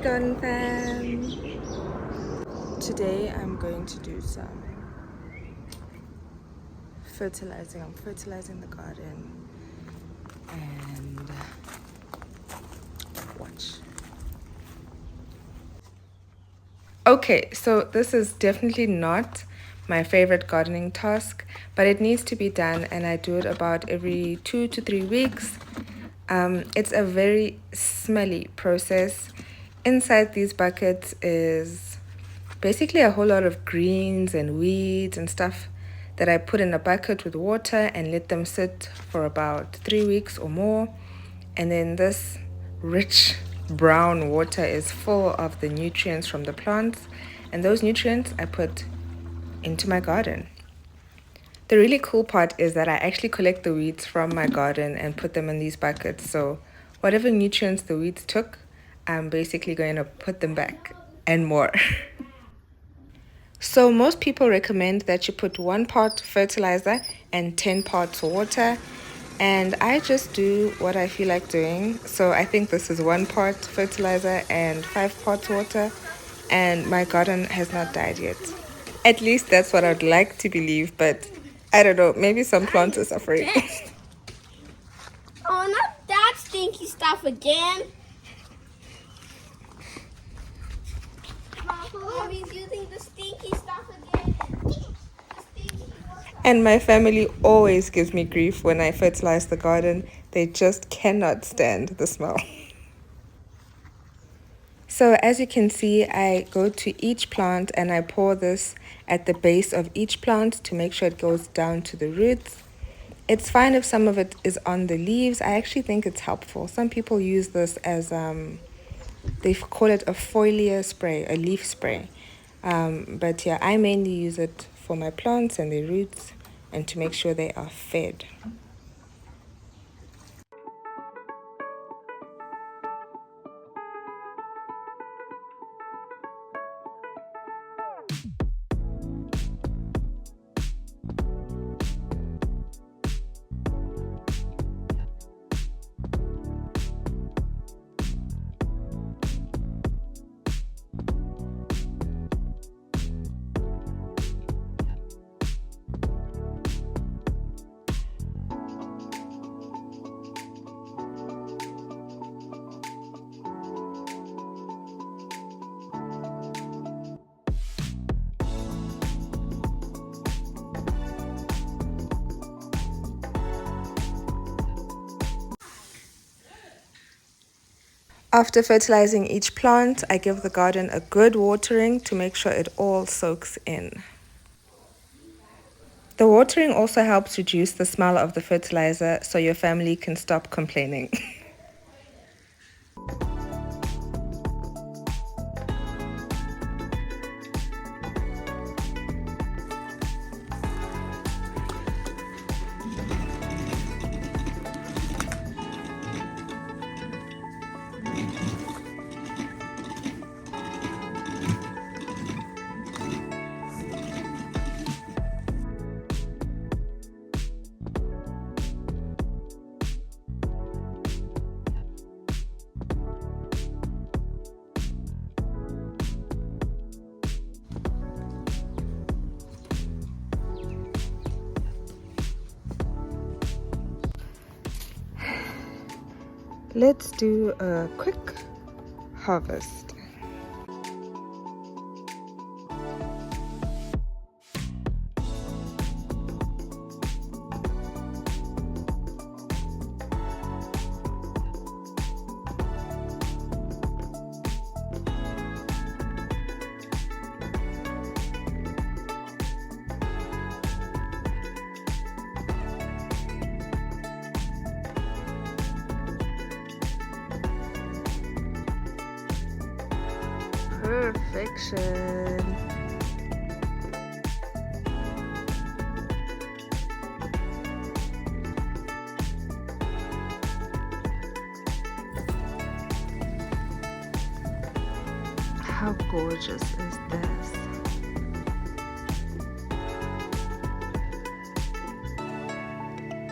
Garden fam! Today I'm going to do some fertilizing. I'm fertilizing the garden and watch. Okay, so this is definitely not my favorite gardening task, but it needs to be done and I do it about every 2 to 3 weeks. It's a very smelly process. Inside these buckets is basically a whole lot of greens and weeds and stuff that I put in a bucket with water and let them sit for about 3 weeks or more. And then this rich brown water is full of the nutrients from the plants, and those nutrients I put into my garden. The really cool part is that I actually collect the weeds from my garden and put them in these buckets. So whatever nutrients the weeds took, I'm basically going to put them back and more. So most people recommend that you put 1 part fertilizer and 10 parts water. And I just do what I feel like doing. So I think this is 1 part fertilizer and 5 parts water. And my garden has not died yet. At least that's what I'd like to believe, but I don't know, maybe some plants are suffering. Oh, not that stinky stuff again. Mommy's using the stinky stuff again. And my family always gives me grief when I fertilize the garden. They just cannot stand the smell. So as you can see, I go to each plant and I pour this at the base of each plant to make sure it goes down to the roots. It's fine if some of it is on the leaves. I actually think it's helpful. Some people use this as, they call it a foliar spray, a leaf spray. But yeah, I mainly use it for my plants and their roots and to make sure they are fed. After fertilizing each plant, I give the garden a good watering to make sure it all soaks in. The watering also helps reduce the smell of the fertilizer so your family can stop complaining. Let's do a quick harvest. Perfection. How gorgeous is this?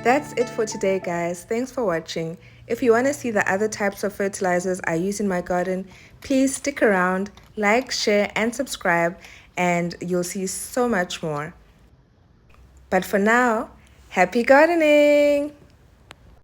That's it for today, guys. Thanks for watching. If you want to see the other types of fertilizers I use in my garden, please stick around, like, share, and subscribe, and you'll see so much more. But for now, happy gardening!